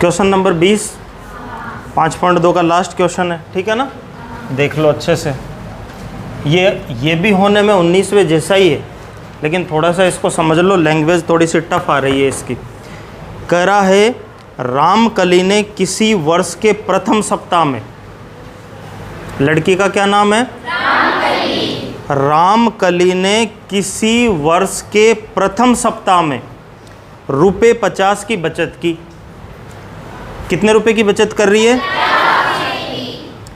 Question number 20 5.2 का last question है, ठीक है ना। देख लो अच्छे से, ये भी होने में 19वें जैसा ही है, लेकिन थोड़ा सा इसको समझ लो, लैंग्वेज थोड़ी सी टफ आ रही है इसकी। कह रहा है रामकली ने किसी वर्ष के प्रथम सप्ताह में, लड़की का क्या नाम है? रामकली ने किसी वर्ष के प्रथम सप्ताह में रुपये 50 की बचत की। कितने रुपए की बचत कर रही है?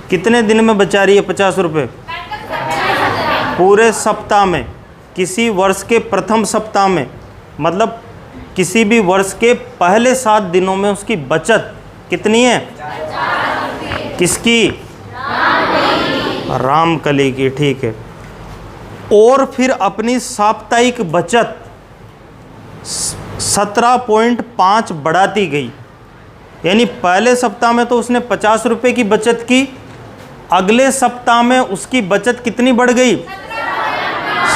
कितने दिन में बचा रही है 50 रुपये? पूरे सप्ताह में, किसी वर्ष के प्रथम सप्ताह में, मतलब किसी भी वर्ष के पहले 7 दिनों में उसकी बचत कितनी है? किसकी? रामकली की, ठीक है। और फिर अपनी साप्ताहिक बचत 17.5 बढ़ाती गई, यानी पहले सप्ताह में तो उसने 50 रुपये की बचत की, अगले सप्ताह में उसकी बचत कितनी बढ़ गई?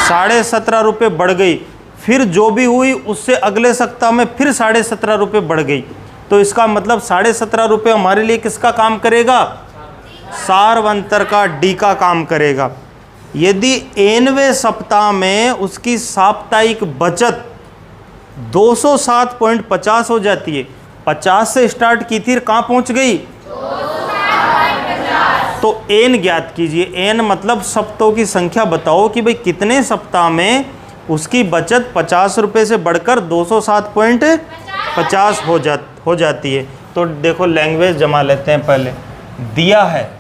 17.5 रुपये बढ़ गई। फिर जो भी हुई उससे अगले सप्ताह में फिर 17.5 रुपये बढ़ गई। तो इसका मतलब 17.5 रुपये हमारे लिए किसका काम करेगा? सारवंतर का, डी का काम करेगा। यदि 9वें सप्ताह में उसकी साप्ताहिक बचत 207.50 हो जाती है, 50 से स्टार्ट की थी, कहाँ पहुँच गई? तो एन ज्ञात कीजिए। एन मतलब सप्ताहों की संख्या बताओ कि भाई कितने सप्ताह में उसकी बचत 50 रुपये से बढ़कर 207.50 हो जाती है। तो देखो लैंग्वेज जमा लेते हैं पहले। दिया है,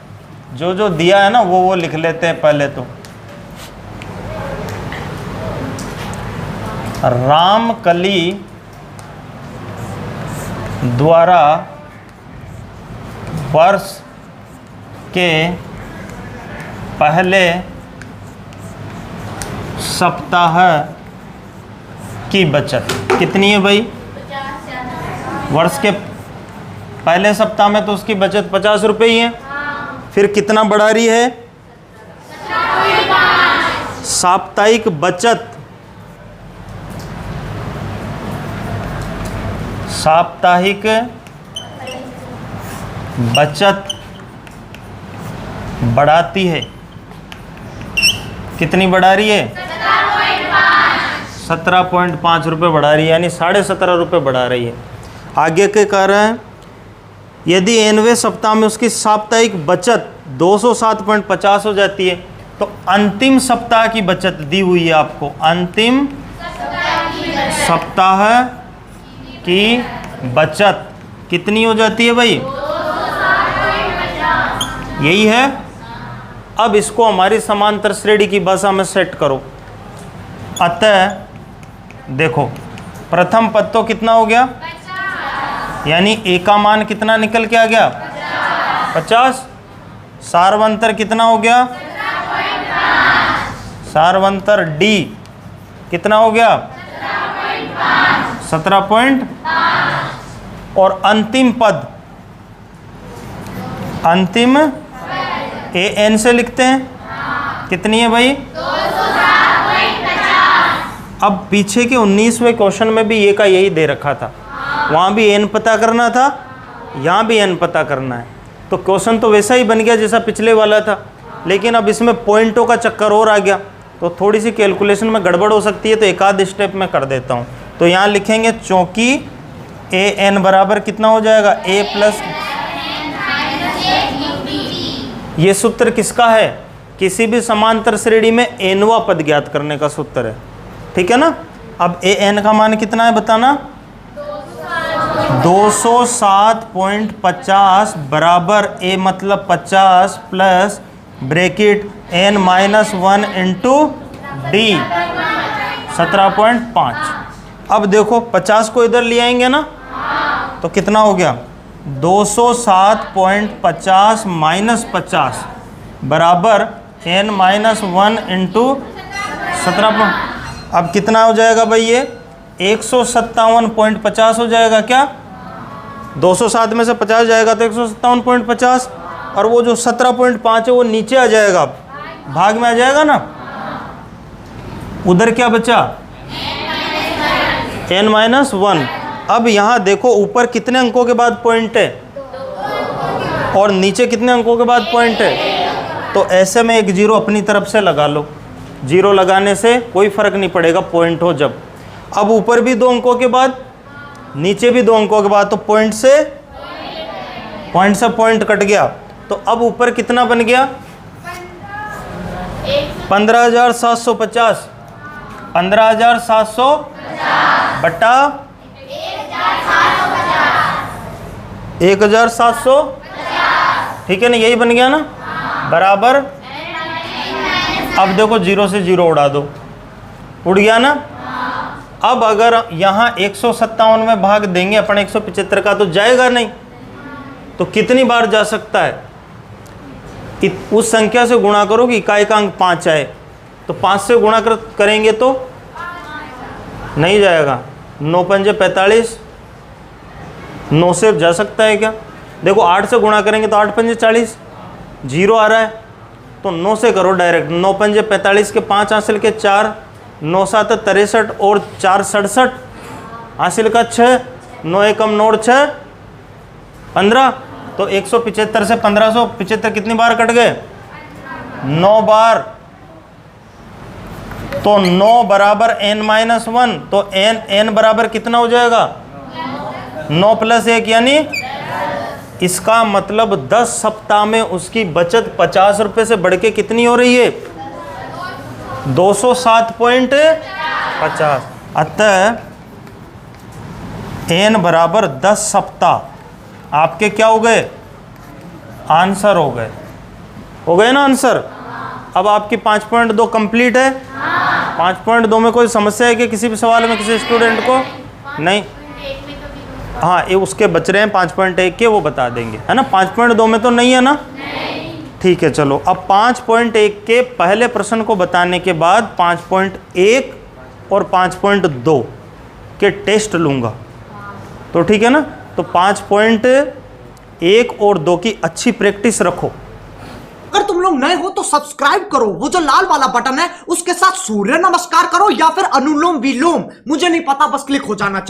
जो दिया है ना वो लिख लेते हैं पहले। तो रामकली द्वारा वर्ष के पहले सप्ताह की बचत कितनी है भाई? वर्ष के पहले सप्ताह में तो उसकी बचत 50 रुपये ही है। फिर कितना बढ़ा रही है? साप्ताहिक बचत, साप्ताहिक बचत बढ़ाती है। कितनी बढ़ा रही है? 17.5 रुपये बढ़ा रही है, यानी 17.5 रुपये बढ़ा रही है। आगे के कह रहे हैं यदि 9वें सप्ताह में उसकी साप्ताहिक बचत 207.50 हो जाती है, तो अंतिम सप्ताह की बचत दी हुई है आपको। अंतिम सप्ताह की बचत कितनी हो जाती है भाई? यही है। अब इसको हमारी समांतर श्रेणी की भाषा में सेट करो। अतः देखो प्रथम पद तो कितना हो गया? यानी ए का मान कितना निकल के आ गया? 50। सारवंतर कितना हो गया? सारवंतर डी कितना हो गया? 17.5। और अंतिम पद, अंतिम ए एन से लिखते हैं। कितनी है भाई? 207.50। अब पीछे के 19वें क्वेश्चन में भी ये का यही दे रखा था, वहाँ भी एन पता करना था, यहाँ भी एन पता करना है। तो क्वेश्चन तो वैसा ही बन गया जैसा पिछले वाला था, लेकिन अब इसमें पॉइंटों का चक्कर और आ गया, तो थोड़ी सी कैलकुलेशन में गड़बड़ हो सकती है। तो एक आध स्टेप में कर देता हूँ। तो यहाँ लिखेंगे चूँकि ए एन बराबर कितना हो जाएगा? ए प्लस, ये सूत्र किसका है? किसी भी समांतर श्रेणी में एनवा पद ज्ञात करने का सूत्र है, ठीक है ना। अब ए एन का मान कितना है बताना? 207.50 बराबर ए मतलब 50 plus bracket n minus 1 into d 17.5। अब देखो 50 को इधर ले आएंगे ना, तो कितना हो गया? 207.50 माइनस 50 बराबर एन माइनस 1 इंटू 17। अब कितना हो जाएगा भाई? ये 157.50 हो जाएगा क्या? 207 में से 50 जाएगा तो 157.50, और वो जो 17.5 है वो नीचे आ जाएगा, भाग में आ जाएगा ना। उधर क्या बचा? n-1, अब यहाँ देखो ऊपर कितने अंकों के बाद पॉइंट है और नीचे कितने अंकों के बाद पॉइंट है। तो ऐसे में एक जीरो अपनी तरफ से लगा लो। जीरो लगाने से कोई फर्क नहीं पड़ेगा पॉइंट हो जब। अब ऊपर भी 2 अंकों के बाद, नीचे भी 2 अंकों के बाद, तो पॉइंट से पॉइंट कट गया। तो अब ऊपर कितना बन गया 15,750। 15,700 बटा 1,700, ठीक है ना, यही बन गया ना, बराबर। अब देखो जीरो से जीरो उड़ा दो, उड़ गया ना। अब अगर यहाँ 157 में भाग देंगे अपन 175 का तो जाएगा नहीं, तो कितनी बार जा सकता है, उस संख्या से गुणा करो कि इकाई का अंक 5 आए, तो 5 से गुणा करेंगे तो नहीं जाएगा। 9 पंजे 45, 9 से जा सकता है क्या? देखो 8 से गुणा करेंगे तो 8 पंजे 40, जीरो आ रहा है, तो 9 से करो डायरेक्ट। 9 पंजे 45 के 5 हासिल के 4, 9 7 63 और 4 67 हासिल का 6, 9 एकम 9 6 15। तो 175 से 1575 कितनी बार कट गए? 9 बार। तो 9 बराबर n-1, तो n बराबर कितना हो जाएगा? 9 + 1 यानी, इसका मतलब 10 सप्ताह में उसकी बचत 50 रुपये से बढ़ के कितनी हो रही है? 207.50। अतः n बराबर 10 सप्ताह आपके क्या हो गए? आंसर हो गए ना आंसर। अब आपकी 5.2 कंप्लीट है। 5.2 में कोई समस्या है कि किसी भी सवाल में किसी स्टूडेंट को? नहीं। हाँ, ये उसके बच रहे हैं 5.1 के, वो बता देंगे, है ना। 5.2 में तो नहीं है ना? ठीक है, चलो अब 5.1 के पहले प्रश्न को बताने के बाद 5.1 और 5.2 के टेस्ट लूँगा, तो ठीक है ना। तो 5.1 और 2 की अच्छी प्रैक्टिस रखो। अगर तुम लोग नए हो तो सब्सक्राइब करो, वो जो लाल वाला बटन है उसके साथ सूर्य नमस्कार करो या फिर अनुलोम विलोम, मुझे नहीं पता, बस क्लिक हो जाना चाहिए।